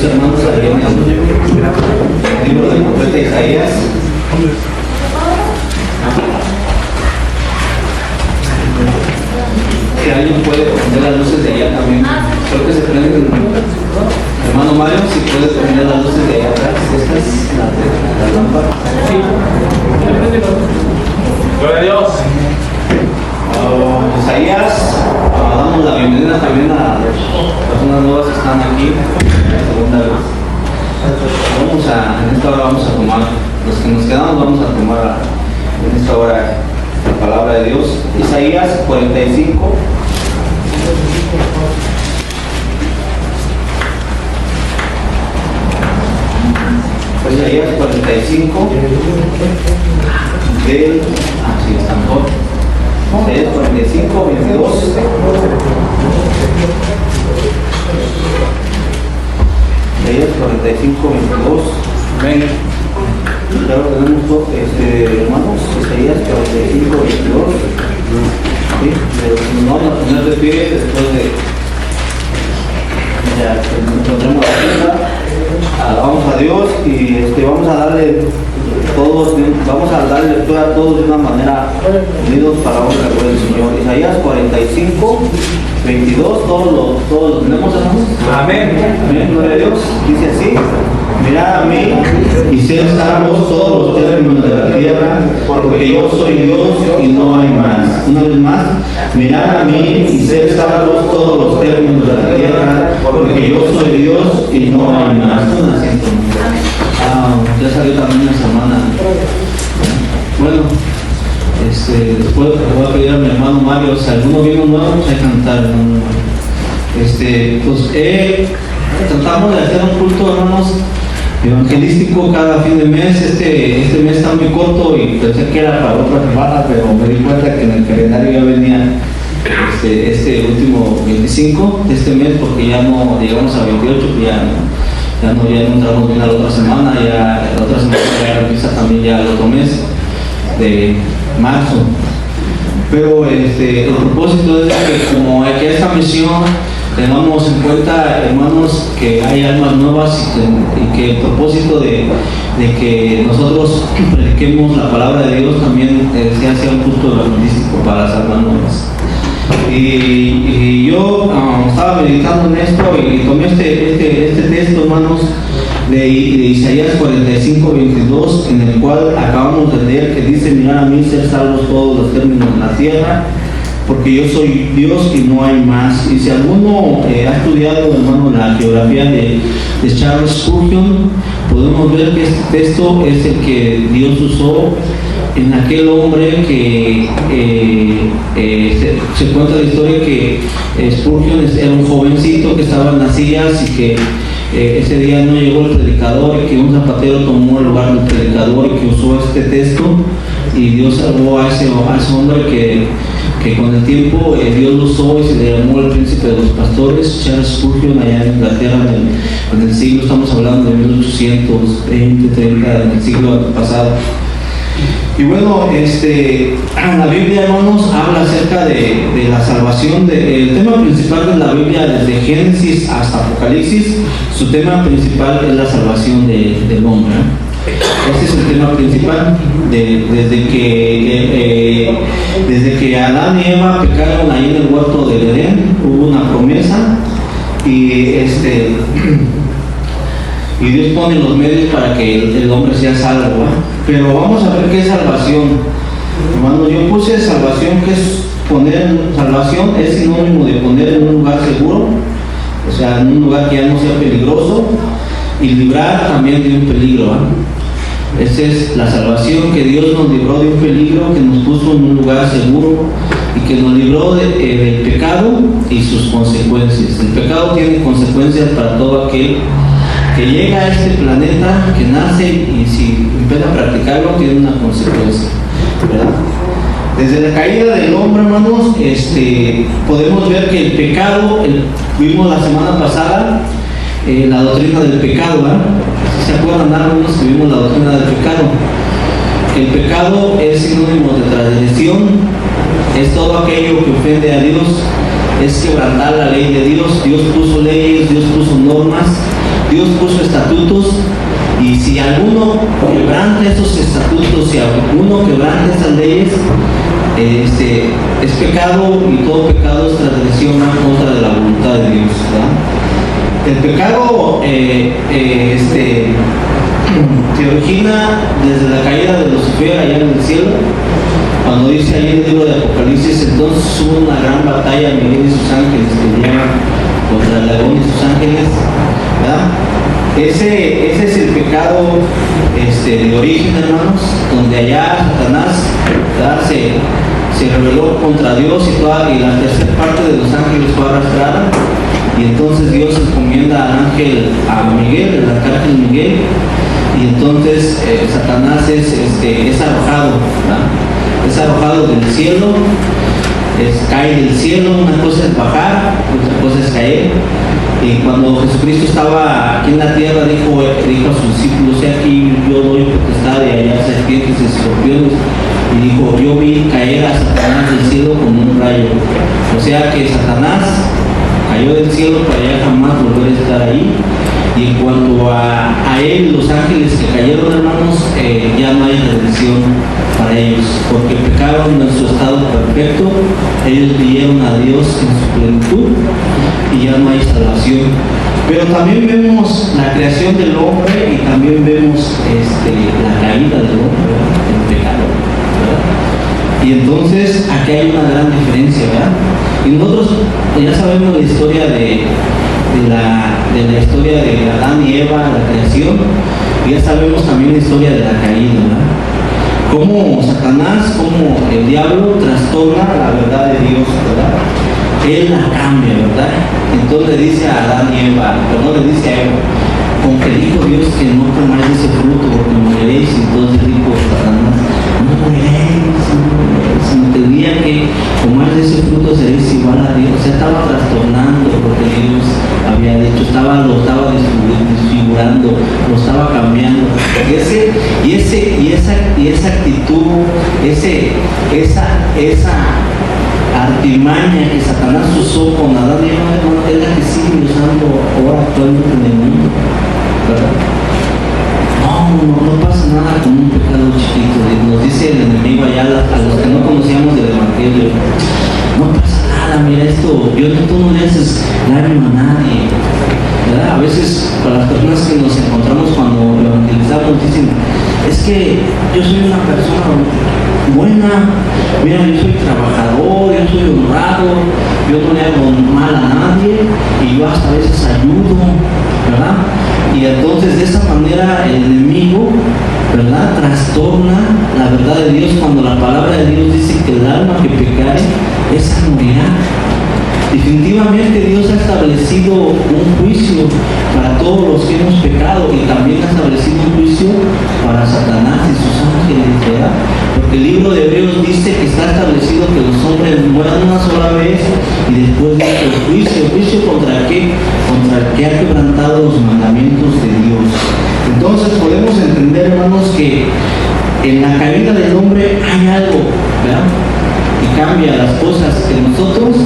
mis hermanos ahí en el libro del profeta Isaías. Si alguien puede prender las luces de allá también, creo que se prenden. Hermano Mario, si puedes prender las luces de allá atrás, esta es la lámpara. Sí. Gloria a Dios. Isaías, damos la bienvenida también a las personas nuevas que están aquí la segunda vez. En esta hora vamos a tomar, los que nos quedamos vamos a tomar en esta hora la palabra de Dios. Isaías 45. Isaías 45 del así está mejor. Isaías 45, 22. Isaías 45, 22. Venga. Ya lo tenemos, hermanos. Isaías 45, 22. ¿Sí? Pero nos vamos a poner de pie después de ya encontremos la Biblia. Alabamos a Dios y vamos a darle lectura a todos de una manera unidos para honra y gloria del Señor. Isaías 45, 22, todos lo tenemos, hermanos. Amén. Amén, gloria a Dios. Dice así: mirad a mí y sed salvos todos los términos de la tierra, porque yo soy Dios y no hay más. Una vez más, mirad a mí y sed salvos todos los términos de la tierra, porque yo soy Dios y no hay más. Ya salió también esa semana. Bueno, después le voy a pedir a mi hermano Mario, si alguno vino nuevo, vamos a cantar, hermano Mario. Tratamos de hacer un culto, hermanos, evangelístico cada fin de mes. Este mes está muy corto y pensé que era para otra semana, pero me di cuenta que en el calendario ya venía este último 25 de este mes, porque ya no llegamos a 28, ya no entramos bien a la otra semana, ya la otra semana ya empieza también ya el otro mes de marzo. Pero el propósito es que como hay que esta misión tengamos en cuenta, hermanos, que hay almas nuevas y que el propósito de que nosotros prediquemos la palabra de Dios también sea un culto evangelístico para las almas nuevas. Y yo estaba meditando en esto y tomé este texto, hermanos, de Isaías 45, 22, en el cual acabamos de leer, que dice: mirad a mí, ser salvos todos los términos de la tierra, porque yo soy Dios y no hay más. Y si alguno ha estudiado, hermano, la geografía de Charles Spurgeon, podemos ver que este texto es el que Dios usó en aquel hombre que se cuenta la historia que Spurgeon era un jovencito que estaba en las sillas y que ese día no llegó el predicador y que un zapatero tomó el lugar del predicador y que usó este texto, y Dios salvó a ese hombre que con el tiempo Dios lo usó y se le llamó el príncipe de los pastores, Charles Spurgeon, allá en Inglaterra en el siglo, estamos hablando de 1820, 30, en el siglo pasado. Y bueno, la Biblia, hermanos, habla acerca de la salvación. El tema principal de la Biblia, desde Génesis hasta Apocalipsis, su tema principal es la salvación del hombre. Ese es el tema principal. Desde que Adán y Eva pecaron ahí en el huerto del Edén, hubo una promesa y Dios pone los medios para que el hombre sea salvo, ¿eh? Pero vamos a ver qué es salvación. Hermano, yo puse salvación, que es salvación es sinónimo de poner en un lugar seguro, o sea, en un lugar que ya no sea peligroso, y librar también de un peligro, ¿eh? Esa es la salvación, que Dios nos libró de un peligro, que nos puso en un lugar seguro y que nos libró del pecado y sus consecuencias. El pecado tiene consecuencias para todo aquel que llega a este planeta, que nace, y si empieza a practicarlo tiene una consecuencia, ¿verdad? Desde la caída del hombre, hermanos, podemos ver que el pecado, vimos la semana pasada la doctrina del pecado, ¿verdad? ¿Se acuerdan, hermanos, que vimos la doctrina del pecado? El pecado es sinónimo de transgresión, es todo aquello que ofende a Dios, es quebrantar la ley de Dios. Dios puso leyes, Dios puso normas, Dios puso estatutos, y si alguno quebranta esos estatutos, si alguno quebranta esas leyes, es pecado, y todo pecado es transgresión en contra de la voluntad de Dios, ¿verdad? El pecado se origina desde la caída de Lucifer allá en el cielo, cuando dice ahí en el libro de Apocalipsis: entonces hubo una gran batalla, Miguel y sus ángeles pelearon contra el dragón y sus ángeles, ¿verdad? Ese es el pecado de origen, hermanos, donde allá Satanás, ¿verdad?, se rebeló contra Dios, y la tercera parte de los ángeles fue arrastrada, y entonces Dios encomienda al ángel, a Miguel, el arcángel Miguel, y entonces Satanás es arrojado, ¿verdad? Es arrojado del cielo, cae del cielo. Una cosa es bajar, otra cosa es caer. Y cuando Jesucristo estaba aquí en la tierra, dijo a sus discípulos: aquí yo doy potestad de hallar serpientes y escorpiones. Y dijo: yo vi caer a Satanás del cielo como un rayo. O sea que Satanás cayó del cielo para ya jamás volver a estar ahí. Y en cuanto a él, los ángeles que cayeron, hermanos, ya no hay redención para ellos, porque pecaron en su estado perfecto. Ellos vieron a Dios en su plenitud y ya no hay salvación. Pero también vemos la creación del hombre, y también vemos la caída del hombre, el pecado, ¿verdad? Y entonces aquí hay una gran diferencia, ¿verdad? Y nosotros ya sabemos la historia de la historia de Adán y Eva, la creación, y ya sabemos también la historia de la caída, ¿verdad? Cómo Satanás, cómo el diablo trastorna la verdad de Dios, ¿verdad? Él la cambia, ¿verdad? Entonces le dice a Adán y Eva, perdón, le dice a Eva: con que dijo Dios que no comáis ese fruto porque moriréis. Y entonces dijo Satanás: no moriréis, sino que el día que comáis ese fruto seréis igual a Dios. O sea, estaba trastornando lo que Dios había dicho, lo estaba desfigurando, lo estaba cambiando. Y esa actitud, esa artimaña que Satanás usó con Adán y Eva, hermano, es la que sigue usando ahora actualmente en el mundo, ¿verdad? No pasa nada con un pecado chiquito. Nos dice el enemigo allá a los que no conocíamos del Evangelio: no pasa nada, mira esto, tú no le haces daño a nadie, ¿verdad? A veces para las personas que nos encontramos cuando evangelizamos dicen: es que yo soy una persona buena, mira, yo soy trabajador, yo soy honrado, yo no le hago mal a nadie, y yo hasta a veces ayudo, ¿verdad? Y entonces de esa manera el enemigo, ¿verdad?, trastorna la verdad de Dios, cuando la palabra de Dios dice que el alma que pecare, esa morirá. Definitivamente Dios ha establecido un juicio para todos los que hemos pecado, y también ha establecido un juicio para Satanás y sus ángeles, ¿verdad? Porque el libro de Hebreos dice que está establecido que los hombres mueran una sola vez, y después de el juicio contra qué, contra el que ha quebrantado los mandamientos de Dios. Entonces podemos entender, hermanos, que en la caída del hombre hay algo, ¿verdad?, que cambia las cosas, que nosotros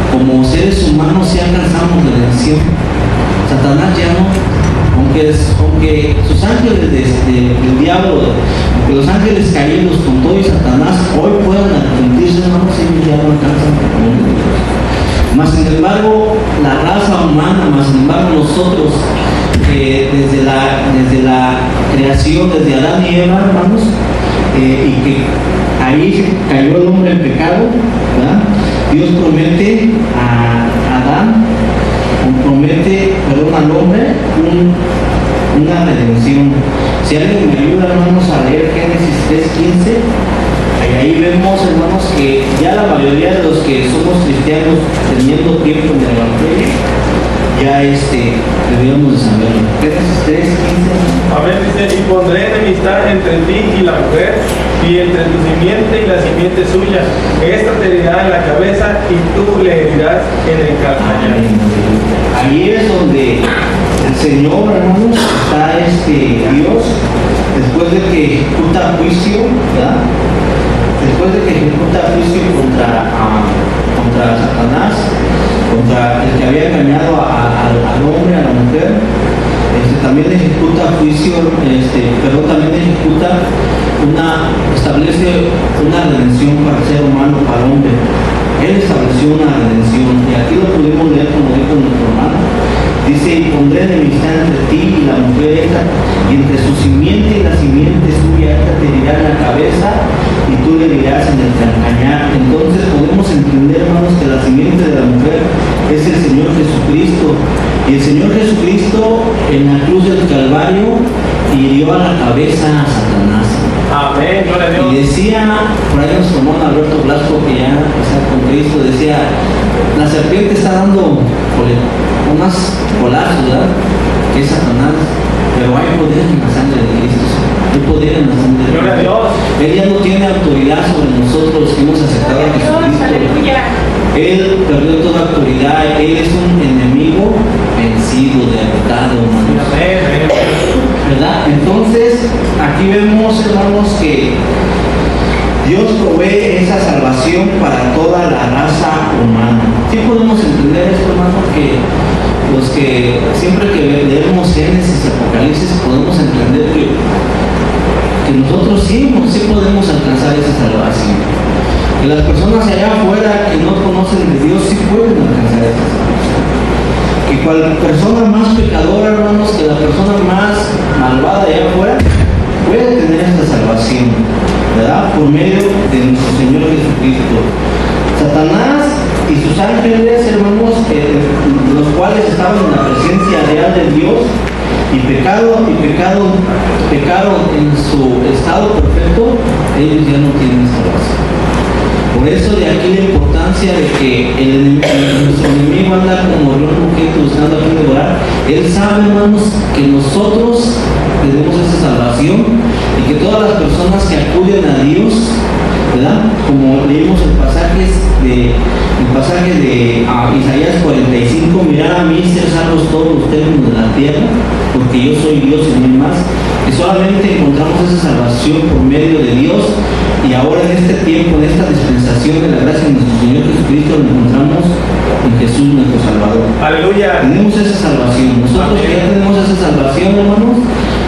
como seres humanos sí alcanzamos la redención. Satanás ya no, aunque sus ángeles del diablo, aunque los ángeles caídos con todo y Satanás hoy puedan arrepentirse, hermanos, ellos ya no alcanzan el perdón de Dios. Mas sin embargo, la raza humana, más sin embargo nosotros, desde la creación, desde Adán y Eva, hermanos, y que ahí cayó el hombre en pecado, ¿verdad? Dios promete a Adán, promete, perdón, al hombre una redención. Si alguien me ayuda, hermanos, a leer Génesis 3:15, ahí vemos, hermanos, que ya la mayoría de los que somos cristianos teniendo tiempo en el Evangelio, ya deberíamos de saberlo. Génesis 3:15. A ver, dice: y pondré enemistad entre ti y la mujer, y entre tu simiente y la simiente suya. Esta te herirá en la cabeza, y tú le herirás en el calcañar. Ahí es donde el Señor, hermanos, está Dios, después de que ejecuta juicio, ¿verdad? Después de que ejecuta juicio contra Satanás, contra el que había engañado al hombre, a la mujer, también ejecuta juicio, pero también establece una redención para el ser humano, para el hombre. Él estableció una redención, y aquí lo pudimos leer como dijo nuestro hermano. Dice, y pondré enemistad entre ti y la mujer esta, y entre su simiente y la simiente suya, esta te herirá en la cabeza y tú le herirás en el calcañar. Entonces podemos entender, hermanos, que la simiente de la mujer es el Señor Jesucristo. Y el Señor Jesucristo en la cruz del Calvario hirió a la cabeza a Satanás. Amén, gloria a Dios. Y decía, por ahí nos tomó Alberto Blasco, que ya está con Cristo, decía, la serpiente está dando unas colazos, ¿verdad? Que es Satanás, pero hay poder en la sangre de Cristo. Hay poder en la sangre de Cristo. Gloria a Dios. Él ya no tiene autoridad sobre nosotros que hemos aceptado a Jesucristo. Él perdió toda autoridad. Él es un enemigo vencido, derrotado, hermanos. ¿Verdad? Entonces, aquí vemos, hermanos, que Dios provee esa salvación para toda la raza humana. Sí podemos entender esto, hermanos, que los que siempre que leemos Génesis y Apocalipsis podemos entender que nosotros sí podemos alcanzar esa salvación. Que las personas allá afuera que no conocen de Dios sí pueden alcanzar esa salvación. Que cual persona más pecadora, hermanos, que la persona más malvada allá afuera puede tener esta salvación, ¿verdad? Por medio de nuestro Señor Jesucristo. Satanás y sus ángeles, hermanos, los cuales estaban en la presencia real de Dios y pecaron en su estado perfecto, ellos ya no tienen salvación. Por eso de aquí la importancia de que nuestro enemigo anda como león rugiente buscando a quien devorar. Él sabe, hermanos, que nosotros tenemos esa salvación y que todas las personas que acuden a Dios, ¿verdad? Como leímos el pasaje de Isaías 45, mirad a mí, ser salvos todos los términos de la tierra, porque yo soy Dios y no hay más. Que solamente encontramos esa salvación por medio de Dios, y ahora en este tiempo, en esta dispensación de la gracia de nuestro Señor Jesucristo, lo encontramos en Jesús nuestro Salvador. Aleluya. Tenemos esa salvación. Nosotros que ya tenemos esa salvación, hermanos,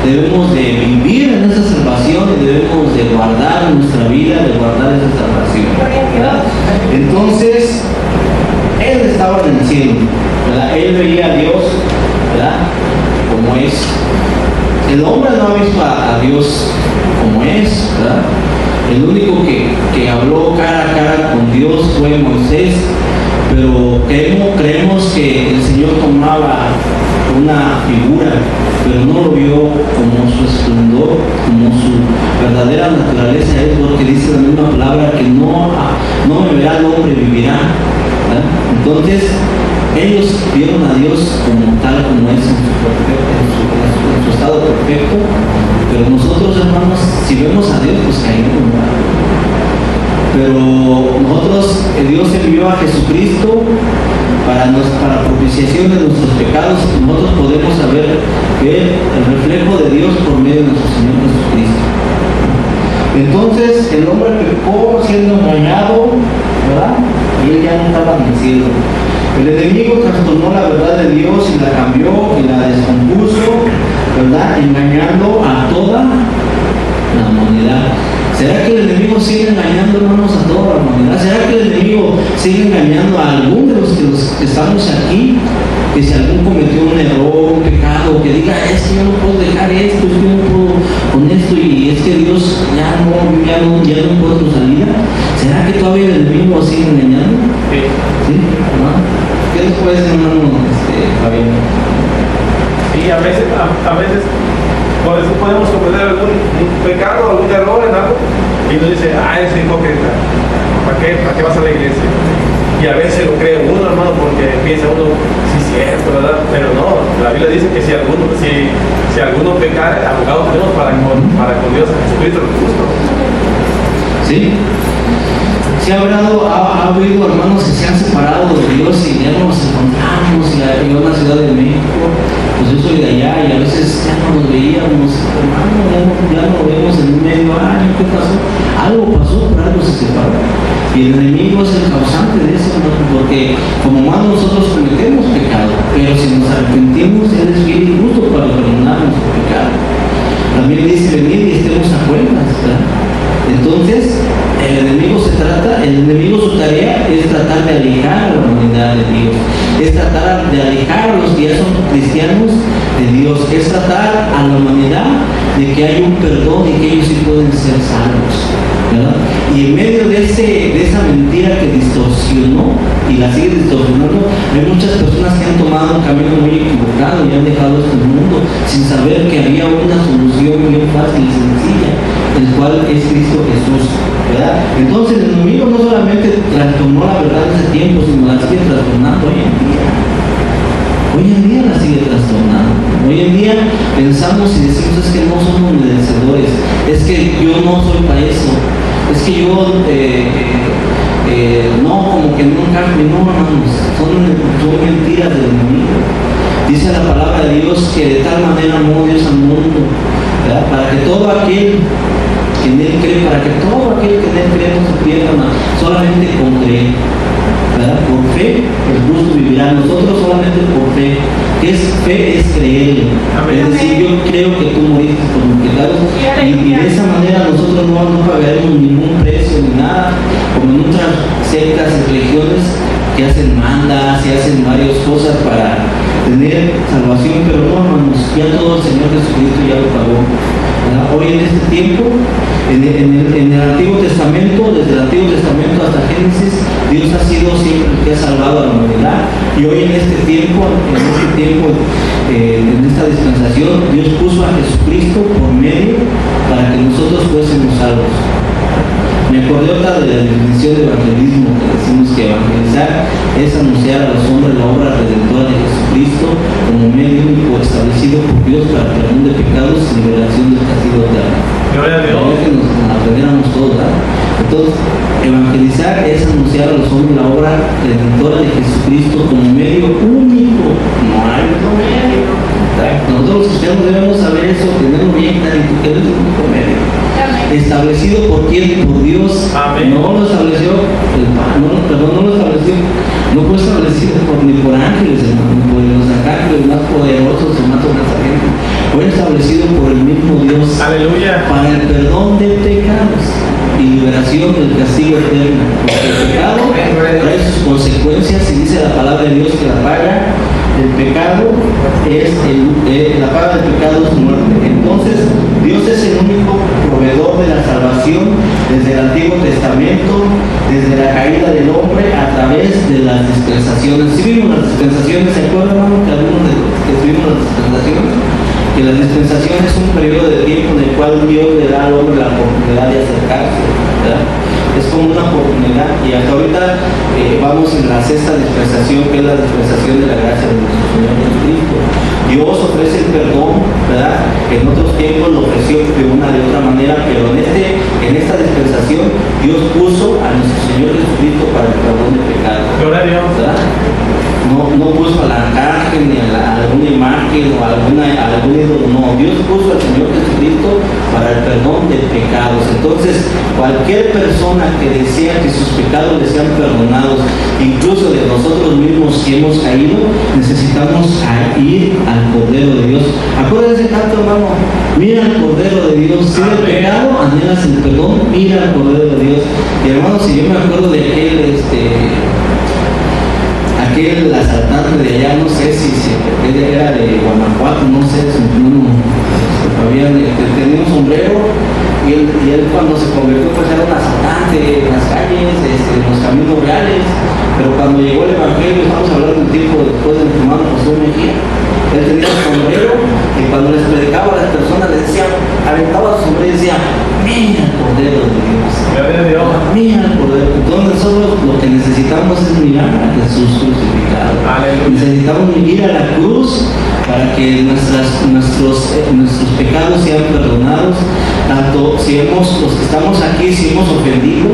debemos de vivir en esa salvación y debemos de guardar nuestra vida, de guardar esa salvación, ¿verdad? Entonces, él estaba en el cielo, ¿verdad? Él veía a Dios, ¿verdad? Como es. El hombre no ha visto a Dios como es, ¿verdad? El único que habló cara a cara con Dios fue Moisés, pero creemos que el Señor tomaba una figura, pero no lo vio como su esplendor, como su verdadera naturaleza es, porque dice la misma palabra que no me verá el hombre, vivirá, ¿verdad? Entonces ellos vieron a Dios como tal, como es en su estado perfecto, pero nosotros, hermanos, si vemos a Dios, pues caímos, ¿verdad? Pero nosotros, Dios envió a Jesucristo para propiciación de nuestros pecados. Nosotros podemos ver el reflejo de Dios por medio de nuestro Señor Jesucristo. Entonces el hombre pecó siendo engañado, ¿verdad? Y él ya no estaba en el cielo. El enemigo trastornó la verdad de Dios y la cambió y la descompuso, ¿verdad? Engañando a toda la humanidad. ¿Será que el enemigo sigue engañando, hermanos, a toda la humanidad? ¿Será que el enemigo sigue engañando a alguno de los que estamos aquí? Que si algún cometió un error, un pecado, que diga, es que yo no puedo dejar esto, es que yo no puedo con esto, y es que Dios ya no encuentro salida. ¿Será que todavía el enemigo sigue engañando? ¿Sí? ¿No? ¿Qué les puede decir, hermano Fabián? Sí, a veces por eso podemos cometer algún pecado, algún error en algo, y uno dice, es hipócrita, ¿para qué vas a la iglesia? Y a veces lo cree uno, hermano, porque piensa uno, sí es cierto, ¿verdad? Pero no, la Biblia dice que si alguno pecare, abogado tenemos para con Dios, Jesucristo el justo. Sí. Sí ha habido hermanos que se han separado de Dios y ya nos encontramos y yo en la Ciudad de México, pues yo soy de allá y a veces ya no nos veíamos, hermano, ya no vemos en un medio año, ¿qué pasó? Algo pasó, por algo se separó. Y el enemigo es el causante de eso, ¿no? Porque como humanos nosotros cometemos pecado, pero si nos arrepentimos, Él es fiel y justo para perdonarnos cristianos de Dios, es tratar a la humanidad de que hay un perdón y que ellos sí pueden ser salvos, ¿verdad? Y en medio de esa mentira que distorsionó y la sigue distorsionando, hay muchas personas que han tomado un camino muy equivocado y han dejado este mundo sin saber que había una solución bien fácil y sencilla, el cual es Cristo Jesús, ¿verdad? Entonces el enemigo no solamente trastornó la verdad en ese tiempo, sino la sigue trastornando hoy en día. Hoy en día la sigue trastornando. Hoy en día pensamos y decimos, es que no somos merecedores, es que yo no soy para eso, es que yo no, como que no encajo. No, hermanos, son mentiras del enemigo. Dice la palabra de Dios que de tal manera amó Dios al mundo, ¿verdad? Para que todo aquel que en él cree, que en él cree no se pierda, solamente con creer, ¿verdad? Por fe el justo vivirá. Nosotros solamente por fe. ¿Qué es fe? Es creer. Es decir, yo creo que tú moriste por mis pecados, y de esa manera nosotros no pagaremos ningún precio ni nada, como en otras sectas y religiones que hacen mandas y hacen varias cosas para tener salvación, pero no, hermanos, ya todo el Señor Jesucristo ya lo pagó, ¿verdad? Hoy en este tiempo, en el Antiguo Testamento, desde el Antiguo Testamento hasta Génesis, Dios ha sido siempre el que ha salvado a la humanidad, y hoy en este tiempo, en esta dispensación, Dios puso a Jesucristo por medio para que nosotros fuésemos salvos. Me acordé otra de la definición de evangelismo, que decimos que evangelizar es anunciar a los hombres la obra redentora de Jesucristo como medio único establecido por Dios para el perdón de pecados y liberación del castigo eterno. Gloria a Dios. Que nos aprendiéramos todos, ¿verdad? Entonces, evangelizar es anunciar a los hombres la obra redentora de Jesucristo como medio único. No hay otro medio. Nosotros los cristianos debemos saber eso, tenerlo bien clarito, que es el único medio. Establecido por quién, por Dios. Amén. No lo estableció no fue establecido ni por ángeles, hermano, ni por los arcángeles más poderosos o más sobresalientes. Fue establecido por el mismo Dios. Aleluya. Para el perdón de pecados y liberación del castigo eterno. Porque el pecado trae sus consecuencias, y dice la palabra de Dios que la paga del pecado es la paga del pecado es muerte. Entonces Dios es el único proveedor de la salvación desde el Antiguo Testamento, desde la caída del hombre, a través de las dispensaciones. Si vimos las dispensaciones, ¿se acuerdan, hermano, que algunos de los que tuvimos las dispensaciones? Que la dispensación es un periodo de tiempo en el cual Dios le da al hombre la oportunidad de acercarse, ¿verdad? Es como una oportunidad, y hasta ahorita vamos en la sexta dispensación, que es la dispensación de la gracia de nuestro Señor Jesucristo. Dios ofrece el perdón, ¿verdad? En otros tiempos lo ofreció de una de otra manera, pero en esta dispensación Dios puso a nuestro Señor Jesucristo para el perdón de pecados. Gloria a Dios. ¿Verdad? No puso a la imagen, ni a alguna imagen o a algún ídolo, no. Dios puso al Señor Jesucristo para el perdón de pecados. Entonces, cualquier persona que desea que sus pecados les sean perdonados, incluso de nosotros mismos que hemos caído, necesitamos ir al Cordero de Dios. Acuérdense tanto, hermano, mira al Cordero de Dios. Si el pecado, anhelas el perdón, mira al Cordero de Dios. Y hermano, si yo me acuerdo de aquel asaltante de allá, no sé si él era de Guanajuato, no sé, tenía un sombrero, y él cuando se convirtió pues era un asaltante en las calles, en los caminos reales, pero cuando llegó el Evangelio, estamos hablando del tiempo después de nuestro hermano José Mejía, él tenía un sombrero, y cuando les predicaba a las personas les decía, aventaba su sombrero y decía, mira el Cordero de Dios. Gloria a Dios. Mira el Cordero. Entonces nosotros lo que necesitamos es mirar a Jesús crucificado. Aleluya. Necesitamos ir a la cruz para que nuestros pecados sean perdonados, tanto si los que estamos aquí, si hemos ofendido,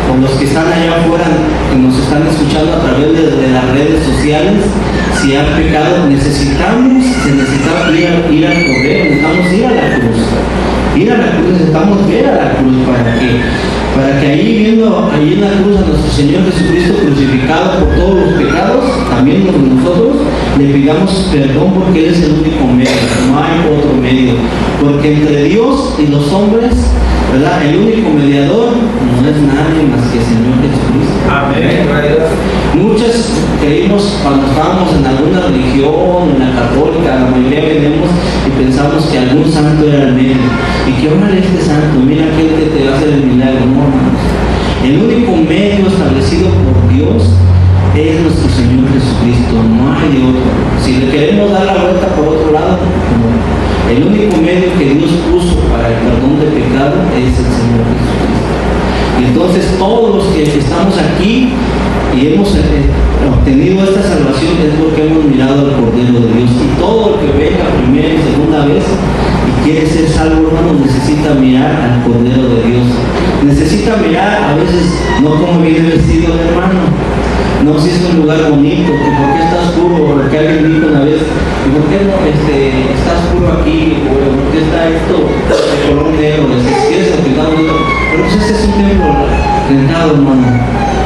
o los que están allá afuera, que nos están escuchando a través de las redes sociales, si han pecado, necesitamos ir al Cordero, necesitamos ir a la cruz. Necesitamos ver a la cruz para que ahí viendo ahí en la cruz a nuestro Señor Jesucristo crucificado por todos los pecados, también nosotros le pidamos perdón, porque Él es el único medio, no hay otro medio, porque entre Dios y los hombres, ¿verdad? El único mediador no es nadie más que el Señor Jesucristo. Amén. Muchos creímos cuando estábamos en alguna religión, en la católica, la mayoría venimos y pensamos que algún santo era el medio. Y que órale este santo, mira aquel que te va a hacer el milagro. No, hermanos. El único medio establecido por Dios es nuestro Señor Jesucristo, no hay de otro. Si le queremos dar la vuelta por otro lado, no. El único medio que Dios puso para el perdón de pecado es el Señor Jesucristo. Y entonces todos los que estamos aquí y hemos obtenido esta salvación es porque hemos mirado al Cordero de Dios. Y todo el que venga primera y segunda vez y quiere ser salvo, hermano, necesita mirar al Cordero de Dios. Necesita mirar a veces no como viene vestido el hermano, no si es un lugar bonito, que por qué está oscuro, porque alguien dijo una vez, y por qué no está oscuro aquí, o por qué está esto de color negro, si es aplicado, pero pues este es un templo rentado, hermano.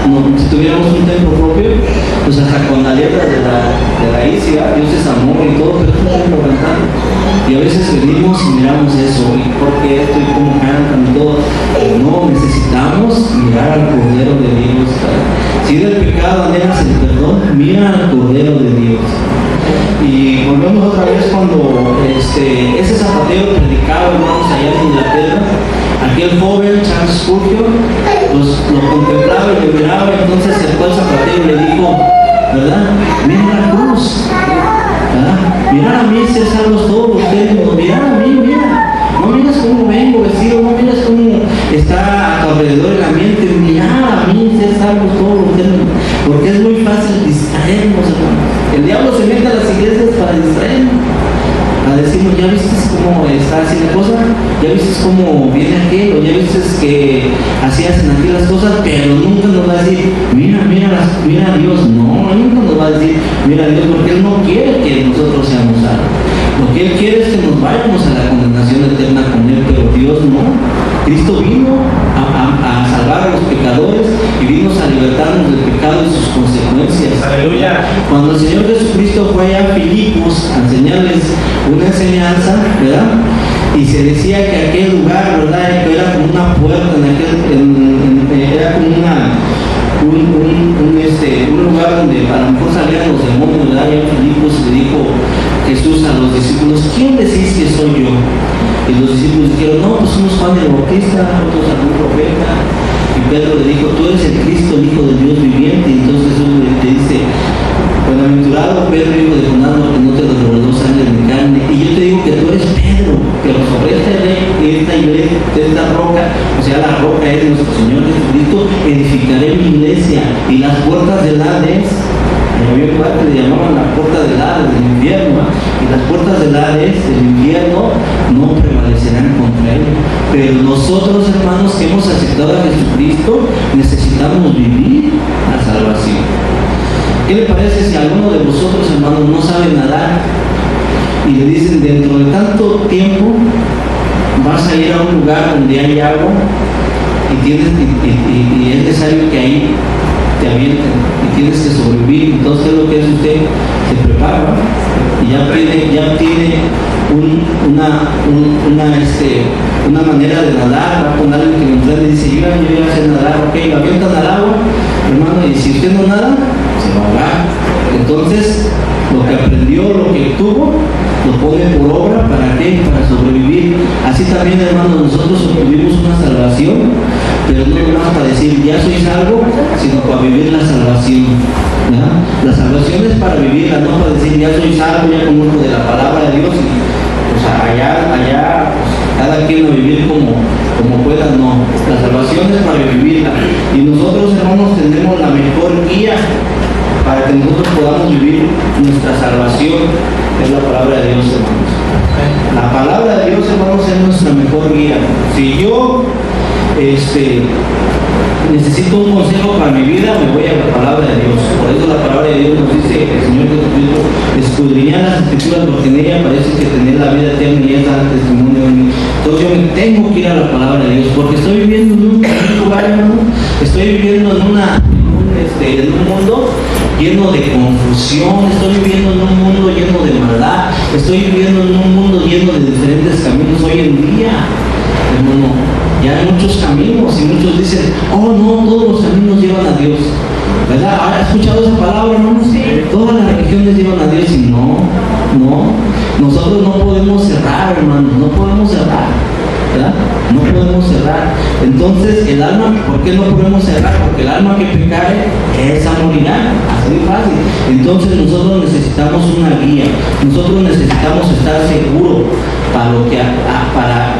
No, si tuviéramos un templo propio, pues hasta con la letra de la ICIA, Dios es amor y todo, pero es un templo rentado. Y a veces venimos y miramos eso, y por qué esto, y cómo cantan y todo, pero no, necesitamos mirar al Cordero de Dios. Si del pecado anhelas el perdón, mira al Cordero de Dios. Y volvemos otra vez cuando ese zapatero predicaba, hermanos, allá en Inglaterra. Aquel joven Charles Spurgeon pues lo contemplaba y le miraba, entonces el zapatero le dijo, ¿verdad? Mira la cruz, ¿verdad? Mira a mí, ser salvos todos ustedes, mira a mí, mira. No miras cómo vengo vestido, no miras cómo está a tu alrededor el ambiente, mira a mí, ser salvos todos ustedes, porque es muy fácil distraernos, hermanos. El diablo se mete a las iglesias para distraernos, a decirnos, ya viste cómo está así la cosa, ya viste cómo viene aquello, ya viste que así hacen aquí las cosas, pero nunca nos va a decir, mira a Dios. No, nunca nos va a decir, mira a Dios, porque Él no quiere que nosotros seamos salvos. Lo que Él quiere es que nos vayamos a la condenación eterna con Él, pero Dios no. Cristo vino a salvar a los pecadores y vino a libertarnos del pecado y sus consecuencias. Aleluya. Cuando el Señor Jesucristo fue allá a Filipos a enseñarles una enseñanza, ¿verdad? Y se decía que aquel lugar, ¿verdad?, era como una puerta, era como un lugar donde a lo mejor salían los demonios, ¿verdad? Y a Filipos le dijo Jesús a los discípulos, ¿quién decís que soy yo? Y los discípulos dijeron, no, pues unos Juan el Bautista, otros algún profeta. Y Pedro le dijo, tú eres el Cristo, el Hijo de Dios viviente. Y entonces Jesús le dice, bienaventurado Pedro, hijo de Jonás, que no te lo reveló sangre ni carne. Y yo te digo que tú eres Pedro, que sobre esta iglesia, esta roca, o sea, la roca es nuestro Señor Jesucristo, edificaré mi iglesia, y las puertas del Hades, había un lugar que le llamaban la puerta del Hades, del infierno, y las puertas del Hades, del infierno, no prevalecerán contra él. Pero nosotros, hermanos, que hemos aceptado a Jesucristo, necesitamos vivir la salvación. ¿Qué le parece si alguno de vosotros, hermanos, no sabe nadar y le dicen, dentro de tanto tiempo vas a ir a un lugar donde hay agua y es necesario que ahí te avienten y tienes que sobrevivir? Entonces, ¿qué es lo que hace usted? Se prepara y ya tiene una manera de nadar. Va con alguien que lo enfrente y dice, yo ya sé nadar, ok, lo avientan al agua, hermano, y si usted no nada, se va a ahogar. Entonces, lo que aprendió, lo que obtuvo, lo pone por obra. ¿Para qué? Para sobrevivir. Así también, hermanos, nosotros obtuvimos una salvación, pero no es para decir ya soy salvo, sino para vivir la salvación, ¿verdad? La salvación es para vivirla, no para decir ya soy salvo, ya conozco de la palabra de Dios, y pues allá pues, cada quien a vivir como pueda. No, la salvación es para vivirla, y nosotros, hermanos, tenemos la mejor guía para que nosotros podamos vivir nuestra salvación, es la palabra de Dios, hermanos. La palabra de Dios, hermanos, es nuestra mejor guía. Si yo necesito un consejo para mi vida, me voy a la palabra de Dios. Por eso la palabra de Dios nos dice, el Señor Jesucristo, escudriñar las escrituras, porque en ella parece que tener la vida eterna y es dar testimonio de mí. Entonces yo me tengo que ir a la palabra de Dios, porque estoy viviendo en un lugar, hermano, estoy viviendo en un mundo lleno de confusión, estoy viviendo en un mundo lleno de maldad, estoy viviendo en un mundo lleno de diferentes caminos hoy en día, hermano. Y hay muchos caminos y muchos dicen, oh no, todos los caminos llevan a Dios. ¿Verdad? ¿Ha escuchado esa palabra, hermanos? Sí. Todas las religiones llevan a Dios y no. Nosotros no podemos cerrar, hermanos, no podemos cerrar. ¿Verdad? No podemos cerrar. Entonces, el alma, ¿por qué no podemos cerrar? Porque el alma que pecare, esa morirá. Así de fácil. Entonces, nosotros necesitamos una guía. Nosotros necesitamos estar seguros para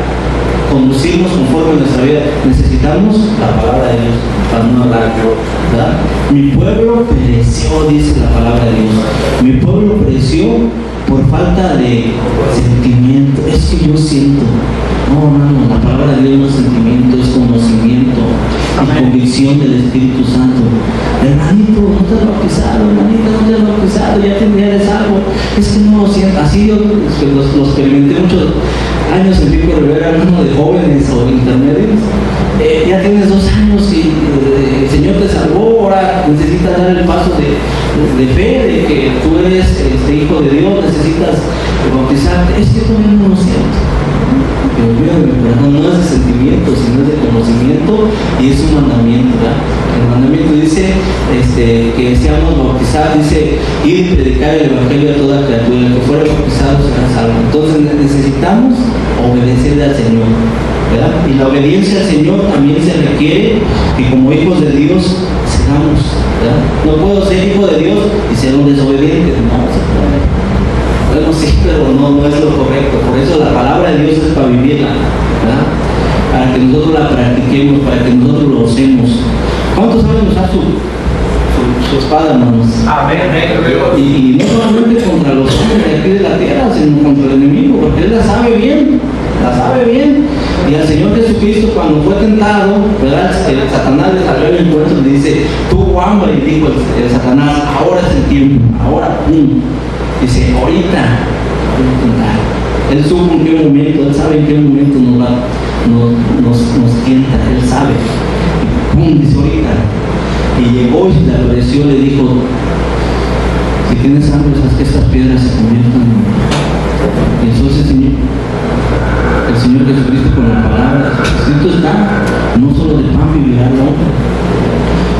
conducirnos conforme a nuestra vida. Necesitamos la palabra de Dios para no hablar, ¿verdad? Mi pueblo pereció, dice la palabra de Dios. Mi pueblo pereció por falta de sentimiento. Es que yo siento. No, hermano, la palabra de Dios no es sentimiento, es conocimiento y convicción del Espíritu Santo. Hermanito, no te has bautizado, hermanita, no te has bautizado, ya eres algo. Es que no lo siento. Así yo los experimenté muchos años en Pico Rivera, hermano, de jóvenes o intermedios. Ya tienes 2 años y el Señor te salvó, ahora necesitas dar el paso de fe, de que tú eres hijo de Dios, necesitas bautizarte. Es que todavía no lo siento. No es de sentimiento, sino es de conocimiento y es un mandamiento, ¿verdad? El mandamiento dice que seamos bautizados, dice ir y predicar el evangelio a toda criatura, el que fuera bautizado será salvo. Entonces necesitamos obedecerle al Señor, ¿verdad? Y la obediencia al Señor también se requiere que como hijos de Dios seamos, ¿verdad? No puedo ser hijo de Dios y ser un desobediente, no se puede. Bueno, sí, pero no es lo correcto. Por eso la palabra de Dios es para vivirla, ¿verdad? Para que nosotros la practiquemos, para que nosotros lo usemos. ¿Cuántos saben usar su espada, hermanos? Amén. Y no solamente contra los hombres de aquí de la tierra, sino contra el enemigo, porque él la sabe bien. Y al Señor Jesucristo, cuando fue tentado, ¿verdad? El Satanás le salió el encuentro y le dice, tuvo hambre, y dijo el Satanás, ahora es el tiempo, ahora, dice, ahorita voy a tentar. Él supo en qué momento, él sabe en qué momento nos tienta, él sabe. Y dice, ahorita. Y llegó y le agradeció, le dijo, si tienes hambre, haz que estas piedras se conviertan en... Y entonces el Señor Jesucristo con la palabra, escrito está, no solo de pan vivirá el hombre.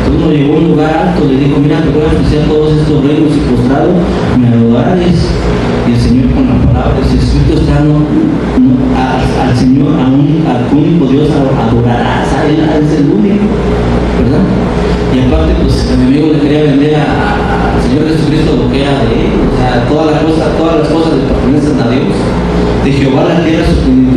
Entonces nos llevó a un lugar alto, le dijo, mira, te voy a ofrecer todos estos reinos y postrado, me adorares. Y el Señor con la palabra, el escrito está, al Señor, al único Dios adorarás, a Él es el único, ¿verdad? Y aparte, pues el enemigo le quería vender al Señor Jesucristo lo que era de Él, o sea, todas las cosas le pertenecen a Dios. De Jehová la tierra su plenitud